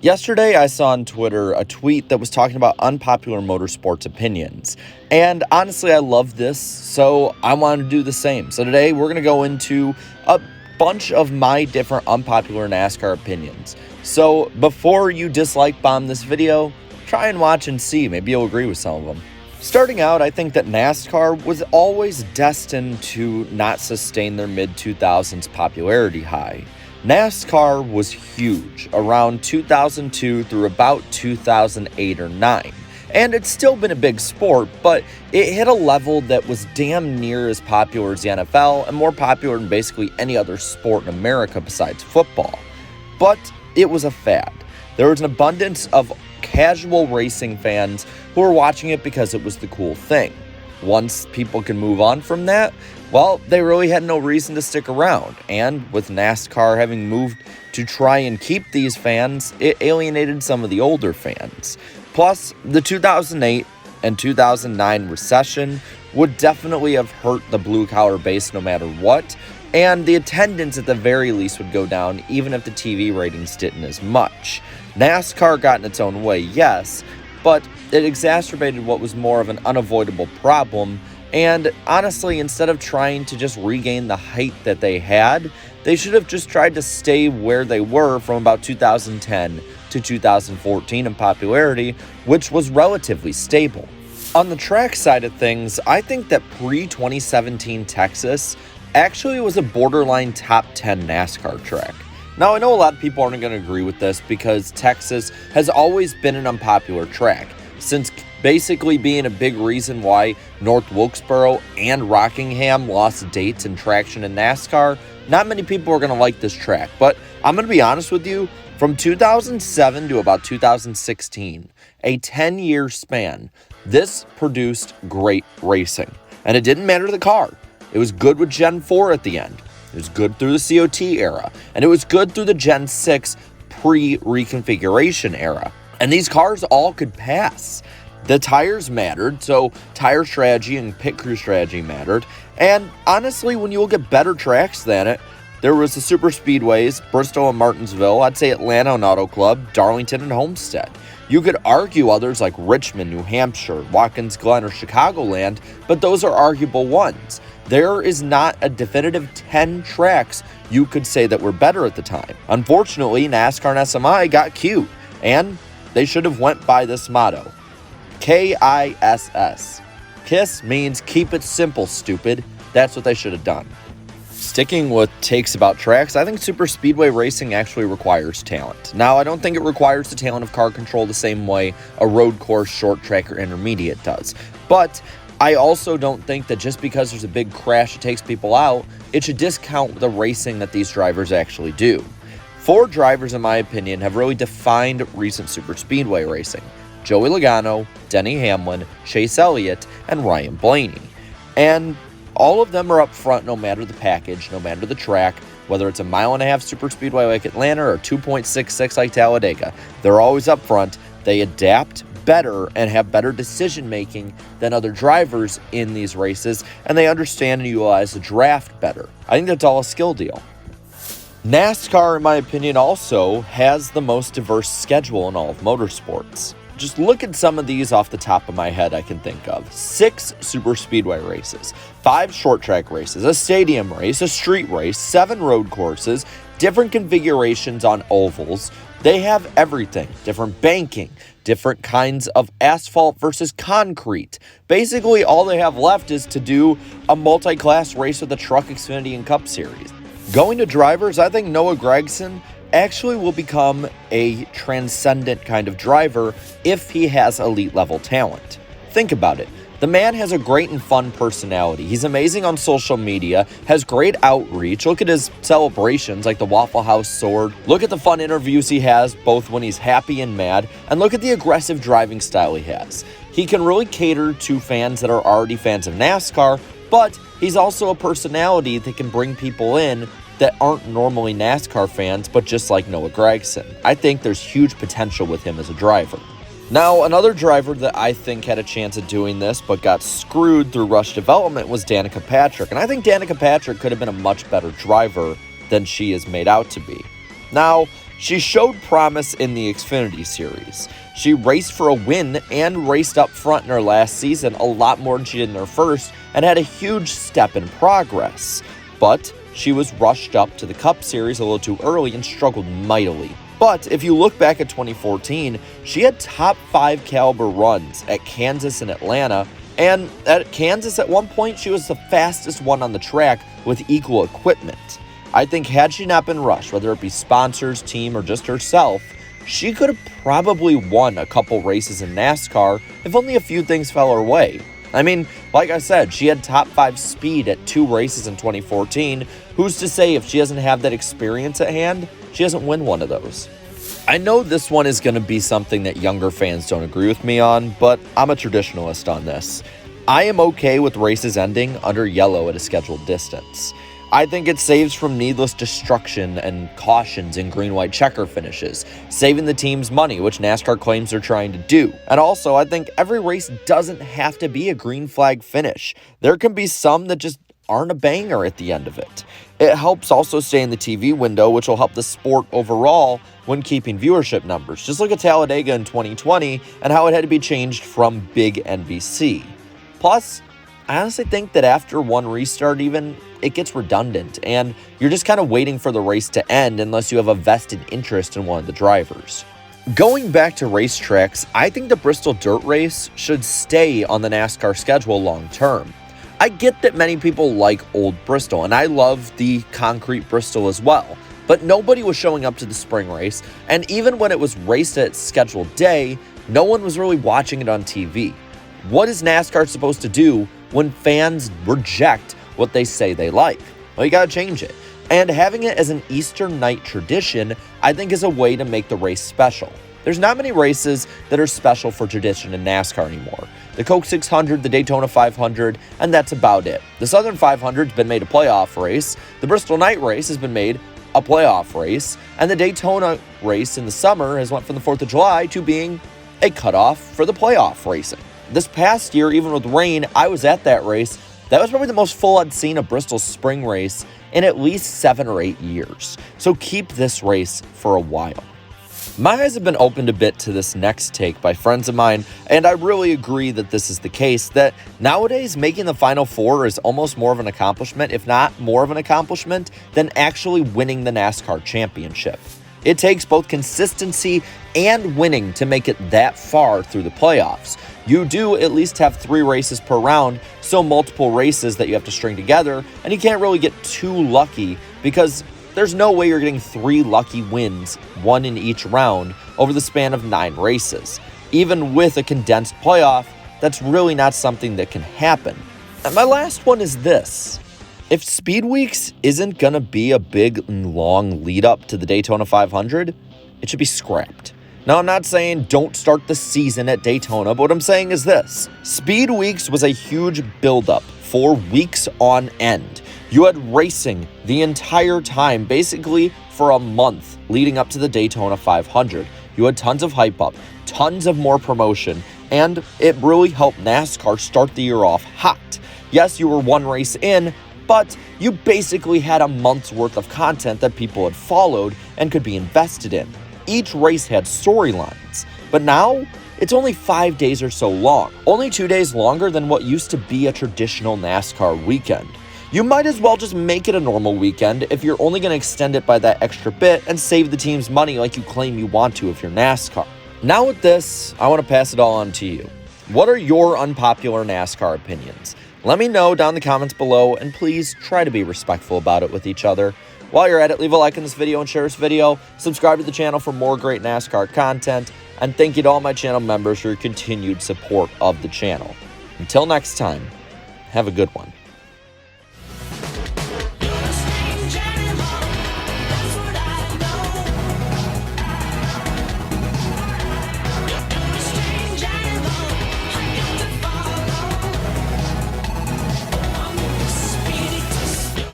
Yesterday, I saw on Twitter a tweet that was talking about unpopular motorsports opinions. And honestly, I love this, so I wanted to do the same. So today, we're going to go into a bunch of my different unpopular NASCAR opinions. So before you dislike bomb this video, try and watch and see. Maybe you'll agree with some of them. Starting out, I think that NASCAR was always destined to not sustain their mid-2000s popularity high. NASCAR was huge around 2002 through about 2008 or 9. And it's still been a big sport, but it hit a level that was damn near as popular as the NFL and more popular than basically any other sport in America besides football. But it was a fad. There was an abundance of casual racing fans who were watching it because it was the cool thing. Once people can move on from that, well, they really had no reason to stick around. And with NASCAR having moved to try and keep these fans, it alienated some of the older fans. Plus, the 2008 and 2009 recession would definitely have hurt the blue-collar base no matter what, and the attendance at the very least would go down even if the TV ratings didn't as much. NASCAR got in its own way, yes, but it exacerbated what was more of an unavoidable problem, and honestly, instead of trying to just regain the height that they had, they should have just tried to stay where they were from about 2010 to 2014 in popularity, which was relatively stable. On the track side of things, I think that pre-2017 Texas actually was a borderline top 10 NASCAR track. Now, I know a lot of people aren't going to agree with this because Texas has always been an unpopular track, since basically being a big reason why North Wilkesboro and Rockingham lost dates and traction in NASCAR. Not many people are going to like this track, but I'm going to be honest with you, from 2007 to about 2016, a 10-year span, this produced great racing. And it didn't matter the car. It was good with Gen 4 at the end. It was good through the COT era. And it was good through the Gen 6 pre-reconfiguration era. And these cars all could pass. The tires mattered, so tire strategy and pit crew strategy mattered. And honestly, when you look at better tracks than it, there was the super speedways, Bristol and Martinsville, I'd say Atlanta and Auto Club, Darlington and Homestead. You could argue others like Richmond, New Hampshire, Watkins Glen, or Chicagoland, but those are arguable ones. There is not a definitive 10 tracks you could say that were better at the time. Unfortunately, NASCAR and SMI got cute, and they should have went by this motto. KISS. KISS means keep it simple, stupid. That's what they should have done. Sticking with takes about tracks, I think super speedway racing actually requires talent. Now, I don't think it requires the talent of car control the same way a road course, short track, or intermediate does. But I also don't think that just because there's a big crash that takes people out, it should discount the racing that these drivers actually do. 4 drivers, in my opinion, have really defined recent super speedway racing: Joey Logano, Denny Hamlin, Chase Elliott, and Ryan Blaney. And all of them are up front no matter the package, no matter the track, whether it's a 1.5 mile super speedway like Atlanta or 2.66 like Talladega. They're always up front. They adapt better and have better decision making than other drivers in these races, and they understand and utilize the draft better. I think that's all a skill deal. NASCAR, in my opinion, also has the most diverse schedule in all of motorsports. Just look at some of these off the top of my head I can think of. 6 super speedway races, 5 short track races, a stadium race, a street race, 7 road courses, different configurations on ovals. They have everything, different banking, different kinds of asphalt versus concrete. Basically, all they have left is to do a multi-class race with the Truck, Xfinity, and Cup Series. Going to drivers, I think Noah Gragson actually will become a transcendent kind of driver if he has elite level talent. Think about it. The man has a great and fun personality. He's amazing on social media, has great outreach. Look at his celebrations like the Waffle House sword. Look at the fun interviews he has, both when he's happy and mad. And look at the aggressive driving style he has. He can really cater to fans that are already fans of NASCAR, but he's also a personality that can bring people in that aren't normally NASCAR fans, but just like Noah Gragson. I think there's huge potential with him as a driver. Now, another driver that I think had a chance at doing this but got screwed through rush development was Danica Patrick, and I think Danica Patrick could have been a much better driver than she is made out to be. Now, She showed promise in the Xfinity Series. She raced for a win and raced up front in her last season a lot more than she did in her first, and had a huge step in progress. But she was rushed up to the Cup Series a little too early and struggled mightily. But if you look back at 2014, she had top 5 caliber runs at Kansas and Atlanta, and at Kansas at one point she was the fastest one on the track with equal equipment. I think had she not been rushed, whether it be sponsors, team, or just herself, she could have probably won a couple races in NASCAR if only a few things fell her way. I mean, like I said, she had top 5 speed at 2 races in 2014. Who's to say if she doesn't have that experience at hand, she doesn't win one of those? I know this one is going to be something that younger fans don't agree with me on, but I'm a traditionalist on this. I am okay with races ending under yellow at a scheduled distance. I think it saves from needless destruction and cautions in green-white checker finishes, saving the team's money, which NASCAR claims they're trying to do. And also, I think every race doesn't have to be a green flag finish. There can be some that just aren't a banger at the end of it. It helps also stay in the TV window, which will help the sport overall when keeping viewership numbers. Just look at Talladega in 2020 and how it had to be changed from big NBC. Plus, I honestly think that after one restart even, it gets redundant, and you're just kind of waiting for the race to end unless you have a vested interest in one of the drivers. Going back to racetracks, I think the Bristol Dirt Race should stay on the NASCAR schedule long term. I get that many people like Old Bristol, and I love the concrete Bristol as well, but nobody was showing up to the spring race, and even when it was raced at its scheduled day, no one was really watching it on TV. What is NASCAR supposed to do when fans reject what they say they like? Well, you gotta change it. And having it as an Eastern night tradition, I think, is a way to make the race special. There's not many races that are special for tradition in NASCAR anymore. The Coke 600, the Daytona 500, and that's about it. The Southern 500's been made a playoff race, the Bristol Night Race has been made a playoff race, and the Daytona race in the summer has went from the 4th of July to being a cutoff for the playoff racing. This past year, even with rain, I was at that race. That was probably the most full I'd seen a Bristol spring race in at least 7 or 8 years. So keep this race for a while. My eyes have been opened a bit to this next take by friends of mine, and I really agree that this is the case, that nowadays making the Final Four is almost more of an accomplishment, if not more of an accomplishment, than actually winning the NASCAR championship. It takes both consistency and winning to make it that far through the playoffs. You do at least have 3 races per round, so multiple races that you have to string together, and you can't really get too lucky because there's no way you're getting 3 lucky wins, 1 in each round, over the span of 9 races. Even with a condensed playoff, that's really not something that can happen. And my last one is this. If Speed Weeks isn't going to be a big and long lead up to the Daytona 500, it should be scrapped. Now, I'm not saying don't start the season at Daytona, but what I'm saying is this. Speed Weeks was a huge buildup for weeks on end. You had racing the entire time, basically for a month leading up to the Daytona 500. You had tons of hype up, tons of more promotion, and it really helped NASCAR start the year off hot. Yes, you were 1 race in, but you basically had a month's worth of content that people had followed and could be invested in. Each race had storylines, but now it's only 5 days or so long, only 2 days longer than what used to be a traditional NASCAR weekend. You might as well just make it a normal weekend if you're only going to extend it by that extra bit and save the team's money like you claim you want to if you're NASCAR. Now with this, I want to pass it all on to you. What are your unpopular NASCAR opinions? Let me know down in the comments below, and please try to be respectful about it with each other. While you're at it, leave a like on this video and share this video. Subscribe to the channel for more great NASCAR content. And thank you to all my channel members for your continued support of the channel. Until next time, have a good one.